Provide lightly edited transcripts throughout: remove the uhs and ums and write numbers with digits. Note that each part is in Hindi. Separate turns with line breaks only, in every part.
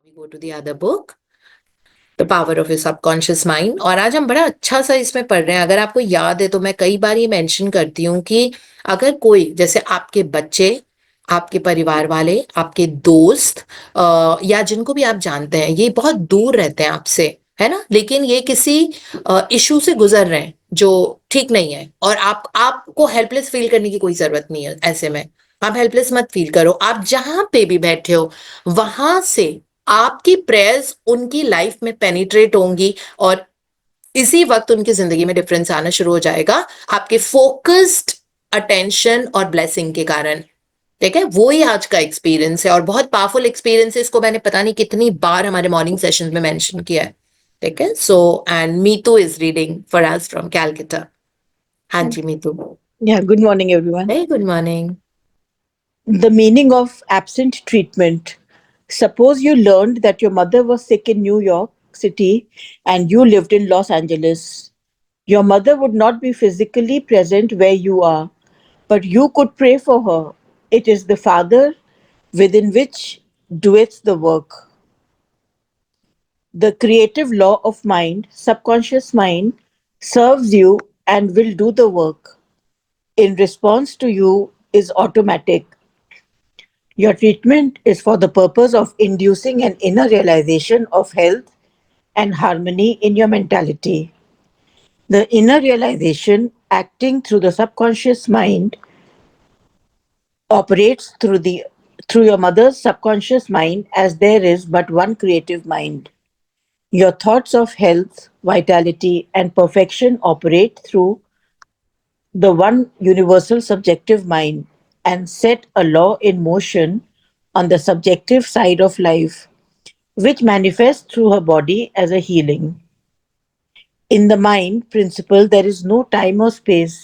we go to the other book, the power of your subconscious mind. और आज हम बड़ा अच्छा सा इसमें पढ़ रहे हैं। अगर आपको याद है तो मैं कई बार ये मेंशन करती हूँ कि अगर कोई, जैसे आपके बच्चे, आपके परिवार वाले, आपके दोस्त, या जिनको भी आप जानते हैं, ये बहुत दूर रहते हैं आपसे, है ना, लेकिन ये किसी इशू से गुजर रहे हैं जो ठीक नहीं है, और आपको हेल्पलेस फील करने की कोई जरूरत नहीं है। ऐसे में आप हेल्पलेस मत फील करो। आप जहां पे भी बैठे हो वहां से आपकी प्रेयर्स उनकी लाइफ में पेनिट्रेट होंगी, और इसी वक्त उनकी जिंदगी में डिफरेंस आना शुरू हो जाएगा, आपके फोकस्ड अटेंशन और ब्लेसिंग के कारण। ठीक है, वो ही आज का एक्सपीरियंस है, और बहुत पावरफुल एक्सपीरियंस है। इसको मैंने पता नहीं कितनी बार हमारे मॉर्निंग सेशन में मेंशन किया है। ठीक है, so and Meetu is reading for us from Calcutta. हाँ जी Meetu.
Yeah, good morning, everyone.
Very good morning.
The meaning of absent treatment. Suppose you learned that your mother was sick in New York City and you lived in Los Angeles. Your mother would not be physically present where you are, but you could pray for her. It is the Father within which doeth the work. The creative law of mind, subconscious mind, serves you and will do the work. In response to you is automatic. Your treatment is for the purpose of inducing an inner realization of health and harmony in your mentality. The inner realization, acting through the subconscious mind, operates through your mother's subconscious mind as there is but one creative mind. Your thoughts of health, vitality, and perfection operate through the one universal subjective mind and set a law in motion on the subjective side of life, which manifests through her body as a healing. In the mind principle, there is no time or space.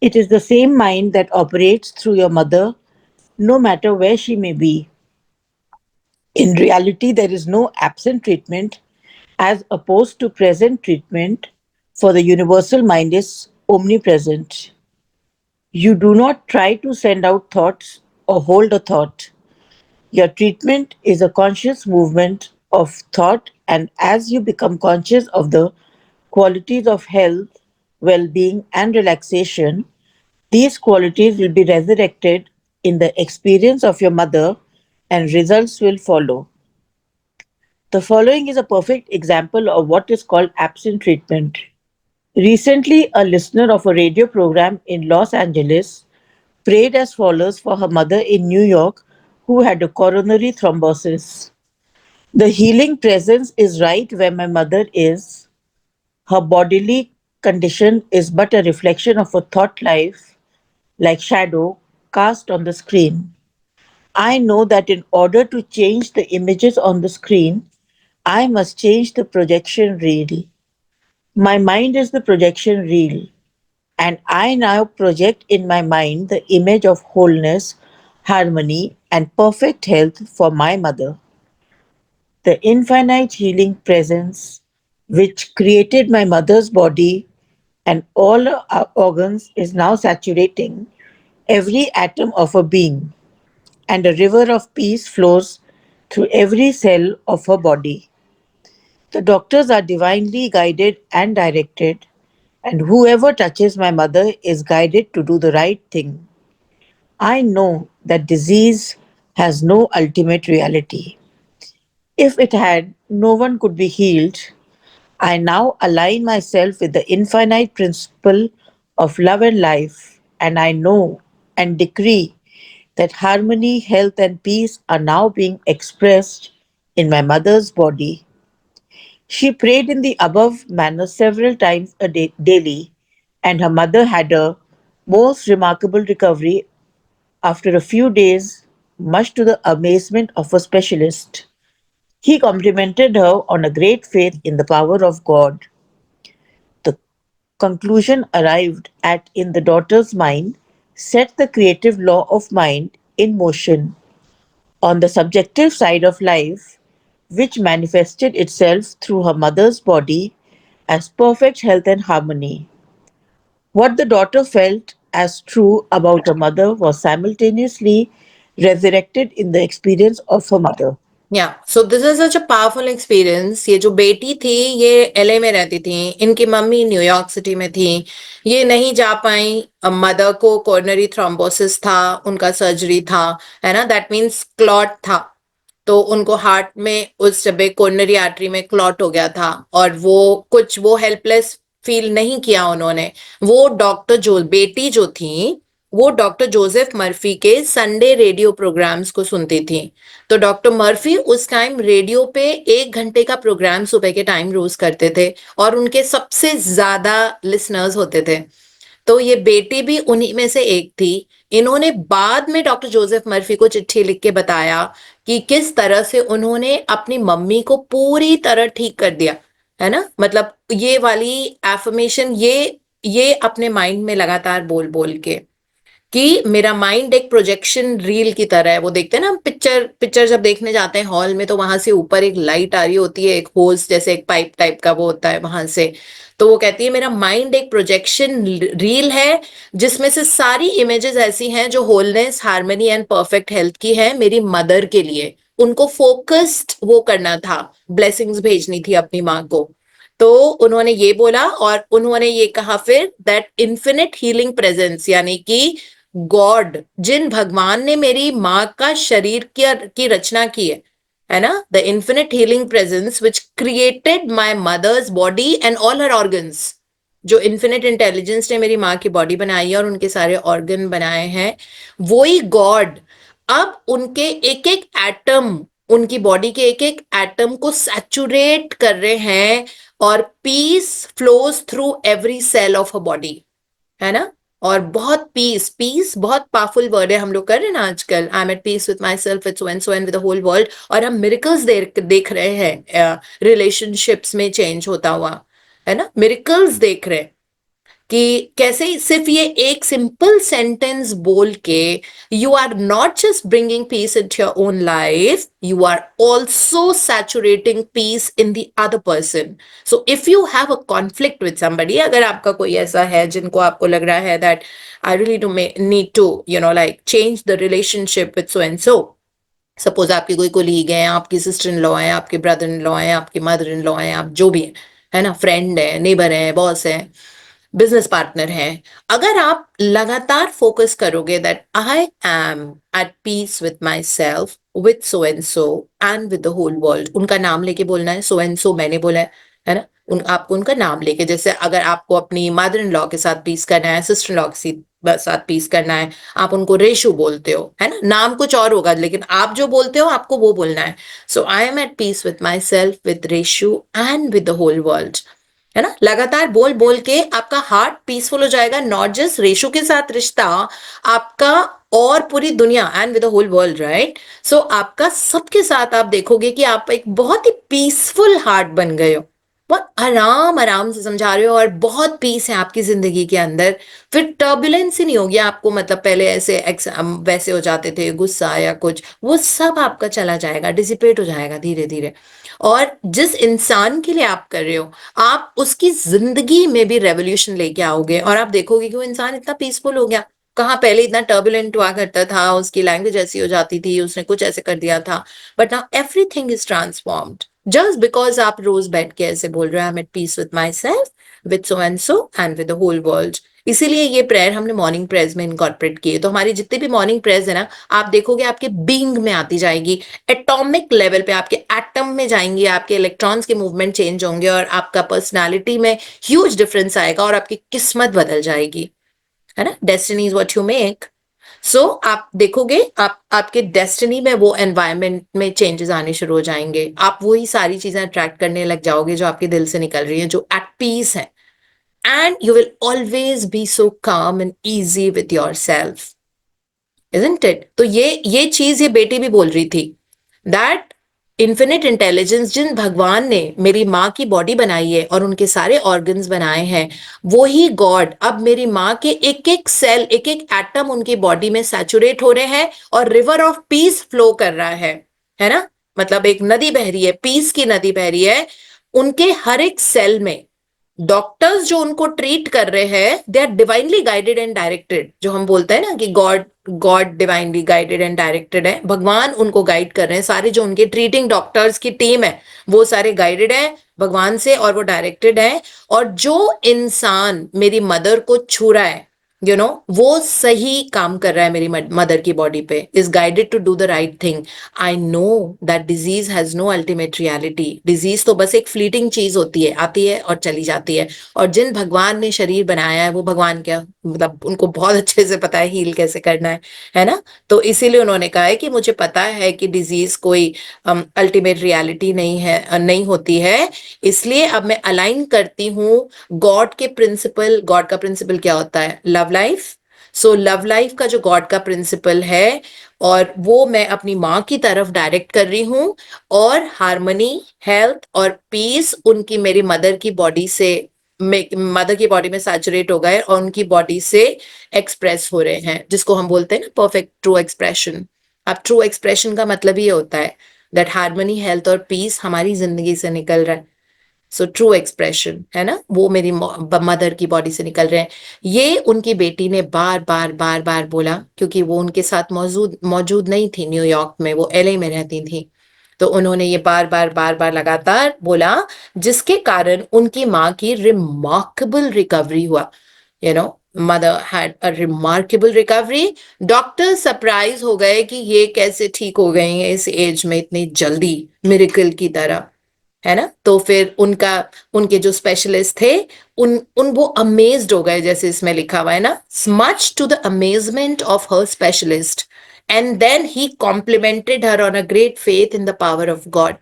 It is the same mind that operates through your mother, no matter where she may be. In reality, there is no absent treatment as opposed to present treatment, for the universal mind is omnipresent. You do not try to send out thoughts or hold a thought. Your treatment is a conscious movement of thought, and as you become conscious of the qualities of health, well being, and relaxation, these qualities will be resurrected in the experience of your mother, and results will follow. The following is a perfect example of what is called absent treatment. Recently, a listener of a radio program in Los Angeles prayed as follows for her mother in New York who had a coronary thrombosis. The healing presence is right where my mother is. Her bodily condition is but a reflection of a thought life, like shadow cast on the screen. I know that in order to change the images on the screen, I must change the projection reel. My mind is the projection reel, and I now project in my mind the image of wholeness, harmony, and perfect health for my mother. The infinite healing presence which created my mother's body and all her organs is now saturating every atom of her being, and a river of peace flows through every cell of her body. The doctors are divinely guided and directed, and whoever touches my mother is guided to do the right thing. I know that disease has no ultimate reality. If it had, no one could be healed. I now align myself with the infinite principle of love and life, and I know and decree that harmony, health, and peace are now being expressed in my mother's body. She prayed in the above manner several times a day, daily, and her mother had a most remarkable recovery after a few days, much to the amazement of a specialist. He complimented her on a great faith in the power of God. The conclusion arrived at in the daughter's mind set the creative law of mind in motion on the subjective side of life, which manifested itself through her mother's body as perfect health and harmony. What the daughter felt as true about her mother was simultaneously resurrected in the experience of her mother.
या so this is such a powerful experience. ये जो बेटी थी ये एलए में रहती थी, इनकी मम्मी न्यूयॉर्क सिटी में थी, ये नहीं जा पाई। मदर को कोरोनरी थ्रोम्बोसिस था, उनका सर्जरी था, है ना, दैट मीन्स क्लॉट था। तो उनको हार्ट में उस जगह कोरोनरी आर्टरी में क्लॉट हो गया था, और वो हेल्पलेस फील नहीं किया उन्होंने। वो डॉक्टर जो बेटी जो थी वो डॉक्टर जोसेफ मर्फी के संडे रेडियो प्रोग्राम्स को सुनती थी। तो डॉक्टर मर्फी उस टाइम रेडियो पे 1 घंटे का प्रोग्राम सुबह के टाइम रोज करते थे, और उनके सबसे ज्यादा लिसनर्स होते थे। तो ये बेटी भी उन्हीं में से एक थी। इन्होंने बाद में डॉक्टर जोसेफ मर्फी को चिट्ठी लिख के बताया कि किस तरह से उन्होंने अपनी मम्मी को पूरी तरह ठीक कर दिया, है ना। मतलब ये वाली एफर्मेशन, ये अपने माइंड में लगातार बोल बोल के कि मेरा माइंड एक प्रोजेक्शन रील की तरह है। वो देखते हैं ना, हम पिक्चर पिक्चर जब देखने जाते हैं हॉल में, तो वहां से ऊपर एक लाइट आ रही होती है, एक होज जैसे एक पाइप टाइप का वो होता है वहां से। तो वो कहती है मेरा माइंड एक प्रोजेक्शन रील है, जिसमें से सारी इमेजेस ऐसी हैं जो wholeness, harmony and perfect health की है मेरी मदर के लिए। उनको फोकस्ड वो करना था, ब्लेसिंग्स भेजनी थी अपनी माँ को। तो उन्होंने ये बोला, और उन्होंने ये कहा फिर दैट इन्फिनिट हीलिंग प्रेजेंस, यानी कि गॉड, जिन भगवान ने मेरी माँ का शरीर की रचना की है ना, the infinite healing presence which created my mother's body and all her organs. जो इन्फिनिट इंटेलिजेंस ने मेरी माँ की बॉडी बनाई है और उनके सारे ऑर्गन बनाए हैं, वो ही गॉड अब उनके एक एक एटम, उनकी बॉडी के एक एक एटम को सैचुरेट कर रहे हैं, और peace flows through every cell of a body, है ना। और बहुत पीस, पीस बहुत पावरफुल वर्ड है, हम लोग कर रहे हैं ना आजकल, I am at peace with myself, with so and so and with the whole world. और हम मिरेकल्स देख रहे हैं रिलेशनशिप्स में चेंज होता हुआ, है ना, मिरेकल्स देख रहे हैं कि कैसे सिर्फ ये एक सिंपल सेंटेंस बोल के you are not just bringing peace in your own life, you are also saturating peace in the other person. So if you have a conflict with somebody, अगर आपका कोई ऐसा है जिनको आपको लग रहा है that I really do need to like change the relationship with so and so, suppose आपकी कोई कोलीग है, आपकी सिस्टर इन लॉ है, आपके ब्रदर इन लॉ है, आपकी मदर इन लॉ है, आप जो भी है ना, फ्रेंड है, नेबर है, बॉस है, बिजनेस पार्टनर है, अगर आप लगातार फोकस करोगे that I am at peace with myself, with so and so and with the whole world, उनका नाम लेके बोलना है, सो एंड सो मैंने बोला है ना, आपको उनका नाम लेके, जैसे अगर आपको अपनी मदर इन लॉ के साथ पीस करना है, सिस्टर इन लॉ के साथ पीस करना है, आप उनको रेशु बोलते हो, है ना, नाम कुछ और होगा लेकिन आप जो बोलते हो आपको वो बोलना है। So I am at peace with myself, with Reshu and with the whole world, है ना। लगातार बोल बोल के आपका हार्ट पीसफुल हो जाएगा, नॉट जस्ट रेशो के साथ रिश्ता, आपका और पूरी दुनिया and with the whole world, right. So आपका सबके साथ आप देखोगे कि आप एक बहुत ही पीसफुल हार्ट बन गए हो, बहुत आराम आराम से समझा रहे हो, और बहुत पीस है आपकी जिंदगी के अंदर। फिर टर्बुलेंस ही नहीं होगी आपको, मतलब पहले ऐसे वैसे हो जाते थे गुस्सा या कुछ, वो सब आपका चला जाएगा, डिसिपेट हो जाएगा धीरे धीरे। और जिस इंसान के लिए आप कर रहे हो, आप उसकी जिंदगी में भी रेवोल्यूशन लेके आओगे, और आप देखोगे कि वो इंसान इतना पीसफुल हो गया। कहाँ पहले इतना टर्बुलेंट हुआ करता था, उसकी लैंग्वेज ऐसी हो जाती थी, उसने कुछ ऐसे कर दिया था, but now everything is transformed, just because आप रोज बैठ के ऐसे बोल रहे हो I am at peace with myself, with so and so and with the whole world. इसीलिए ये प्रेयर हमने मॉर्निंग प्रेयर्स में इनकॉर्पोरेट की है। तो हमारी जितनी भी मॉर्निंग प्रेयर्स है ना, आप देखोगे आपके बीइंग में आती जाएगी, एटॉमिक लेवल पे आपके एटम में जाएंगी, आपके इलेक्ट्रॉन्स के मूवमेंट चेंज होंगे, और आपका पर्सनालिटी में ह्यूज डिफरेंस आएगा, और आपकी किस्मत बदल जाएगी, है ना। Destiny is what you make. So आप देखोगे आपके डेस्टिनी में वो एनवायरनमेंट में चेंजेस आने शुरू हो जाएंगे, आप वही सारी चीजें अट्रैक्ट करने लग जाओगे जो आपके दिल से निकल रही है, जो एट पीस है, and you will always be so calm and easy with yourself, isn't it. तो ये चीज ये बेटी भी बोल रही थी दैट इन्फिनिट इंटेलिजेंस, जिन भगवान ने मेरी माँ की बॉडी बनाई है और उनके सारे ऑर्गन्स बनाए हैं, वो ही गॉड अब मेरी माँ के एक एक सेल, एक एक एटम उनकी बॉडी में सैचुरेट हो रहे हैं, और रिवर ऑफ पीस फ्लो कर रहा है ना। मतलब एक नदी बह रही है, पीस की नदी बह रही है उनके हर एक सेल में, डॉक्टर्स जो उनको ट्रीट कर रहे हैं they are divinely guided and directed, जो हम बोलते हैं ना कि God God divinely guided and directed है, भगवान उनको गाइड कर रहे हैं, सारे जो उनके ट्रीटिंग डॉक्टर्स की टीम है वो सारे गाइडेड है भगवान से और वो डायरेक्टेड है। और जो इंसान मेरी मदर को छू रहा है वो सही काम कर रहा है मेरी मदर की बॉडी पे, is guided to do the right thing. I know that disease has no ultimate reality, disease तो बस एक फ्लीटिंग चीज होती है, आती है और चली जाती है। और जिन भगवान ने शरीर बनाया है वो भगवान क्या मतलब उनको बहुत अच्छे से पता है हील कैसे करना है ना। तो इसीलिए उन्होंने कहा है कि मुझे पता है कि डिजीज कोई अल्टीमेट रियलिटी नहीं है, नहीं होती है, इसलिए अब मैं अलाइन करती हूँ गॉड के प्रिंसिपल। गॉड का प्रिंसिपल क्या होता है? Love life. So love life का जो गॉड का प्रिंसिपल है और वो मैं अपनी माँ की तरफ डायरेक्ट कर रही हूँ, और हार्मनी, हेल्थ और पीस उनकी मेरी मदर की बॉडी से, मदर की बॉडी में सैचुरेट हो गए और उनकी बॉडी से एक्सप्रेस हो रहे हैं, जिसको हम बोलते हैं ना परफेक्ट ट्रू एक्सप्रेशन। अब ट्रू एक्सप्रेशन का मतलब ये होता है दैट हार्मनी, हेल्थ और पीस हमारी जिंदगी से निकल रहा है। सो ट्रू एक्सप्रेशन है ना, वो मेरी मदर की बॉडी से निकल रहे हैं। ये उनकी बेटी ने बार बार बार बार बोला, क्योंकि वो उनके साथ मौजूद मौजूद नहीं थी न्यूयॉर्क में, वो एलए में रहती थी। तो उन्होंने ये बार बार बार बार लगातार बोला, जिसके कारण उनकी माँ की रिमार्केबल रिकवरी हुआ। You know mother had a remarkable recovery. Doctor surprise हो गए कि ये कैसे ठीक हो गई है इस एज में इतनी जल्दी, मिरेकल की तरह, है ना। तो फिर उनका, उनके जो स्पेशलिस्ट थे, उन उन वो अमेज्ड हो गए, जैसे इसमें लिखा हुआ है ना, much to the amazement of her specialist, and then he complimented her on a great faith in the power of God.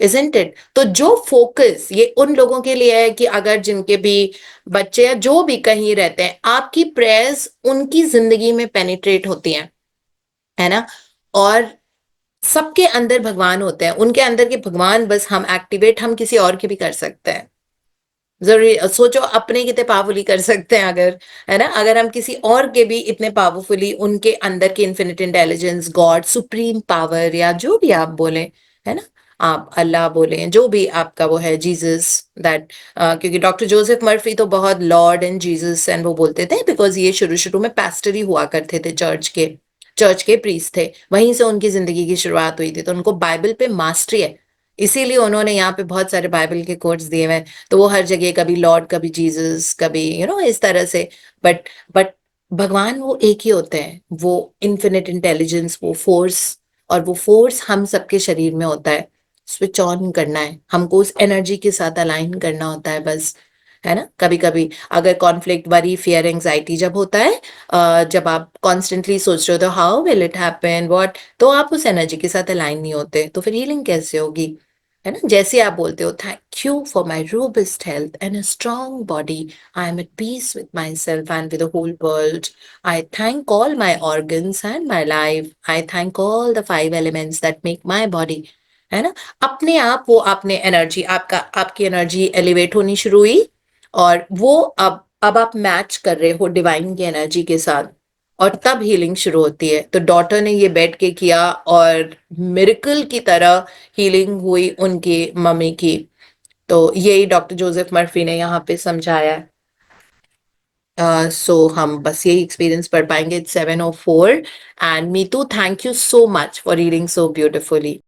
Isn't it? तो जो फोकस ये उन लोगों के लिए है कि अगर जिनके भी बच्चे या जो भी कहीं रहते हैं, आपकी प्रेयर्स उनकी जिंदगी में पेनिट्रेट होती हैं, है ना। और सबके अंदर भगवान होते हैं, उनके अंदर के भगवान बस हम एक्टिवेट हम किसी और के भी कर सकते हैं। जरूरी सोचो अपने कितने पावरफुली कर सकते हैं अगर, है ना, अगर हम किसी और के भी इतने पावरफुली, उनके अंदर की infinite intelligence, God, supreme power, या जो भी आप बोले, है ना, आप अल्लाह बोले, जो भी आपका वो है, जीसस, दैट, क्योंकि डॉक्टर जोसेफ मर्फी तो बहुत लॉर्ड एंड जीसस एंड वो बोलते थे, बिकॉज ये शुरू शुरू में पास्टर ही हुआ करते थे, चर्च के प्रीस्ट थे, वहीं से उनकी जिंदगी की शुरुआत हुई थी, तो उनको बाइबल पे मास्टरी है। इसीलिए उन्होंने यहाँ पे बहुत सारे बाइबल के कोट्स दिए हुए हैं। तो वो हर जगह कभी लॉर्ड, कभी जीसस, कभी इस तरह से। बट भगवान वो एक ही होते हैं, वो इन्फिनिट इंटेलिजेंस, वो फोर्स, और वो फोर्स हम सबके शरीर में होता है। स्विच ऑन करना है हमको, उस एनर्जी के साथ अलाइन करना होता है बस, है ना। कभी कभी अगर कॉन्फ्लिक्ट, वरी, फियर, एंग्जाइटी जब होता है, जब आप कॉन्स्टेंटली सोच रहे हो तो how will it happen what, तो आप उस एनर्जी के साथ अलाइन नहीं होते, तो फिर हीलिंग कैसे होगी, है ना। जैसे आप बोलते हो, thank you for my robust health and a strong body, I am at peace with myself and with the whole world, I thank all my organs and my life, I thank all the 5 elements that make my body, है ना। अपने आप वो आपने एनर्जी, आपकी एनर्जी एलिवेट होनी शुरू हुई, और वो अब आप मैच कर रहे हो डिवाइन की एनर्जी के साथ, और तब हीलिंग शुरू होती है। तो डॉटर ने ये बैठ के किया और मिरेकल की तरह हीलिंग हुई उनकी मम्मी की। तो यही डॉक्टर जोसेफ मर्फी ने यहाँ पे समझाया है। सो हम बस यही एक्सपीरियंस पढ़ पाएंगे। 7:04 and Meetu, thank you so much for reading so beautifully.